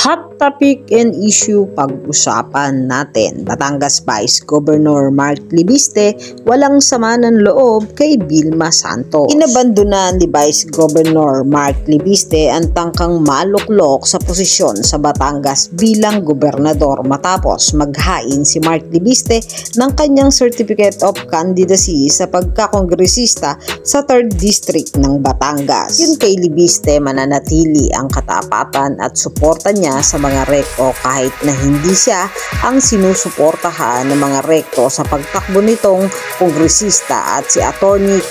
Hot topic and issue pag-usapan natin. Batangas Vice Governor Mark Libiste walang sama ng loob kay Vilma Santos. Inabandonan ni Vice Governor Mark Libiste ang tangkang maluklok sa posisyon sa Batangas bilang gobernador matapos maghain si Mark Libiste ng kanyang Certificate of Candidacy sa pagkakongresista sa 3rd District ng Batangas. Yun kay Libiste, mananatili ang katapatan at suporta niya sa mga rekto kahit na hindi siya ang sinusuportahan ng mga rekto sa pagtakbo nitong kongresista at si Atty.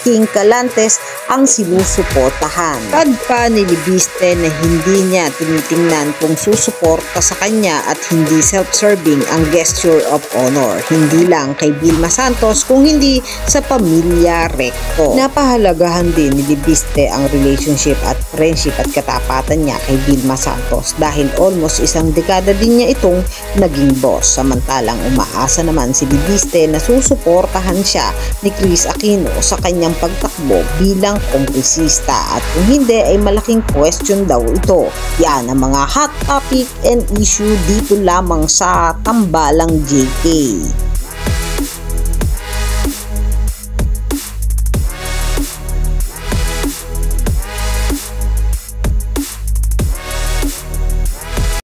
King Calantes ang sinusuportahan. Kadpa ni Libiste na hindi niya tinitingnan kung susuporta sa kanya at hindi self-serving ang gesture of honor, hindi lang kay Vilma Santos kung hindi sa pamilya rekto. Napahalagahan din ni Libiste ang relationship at friendship at katapatan niya kay Vilma Santos dahil almost isang dekada din niya itong naging boss. Samantalang umaasa naman si Libiste na susuportahan siya ni Chris Aquino sa kanyang pagtakbo bilang kongresista at kung hindi ay malaking question daw ito. Yan ang mga hot topic and issue dito lamang sa Tambalang JK.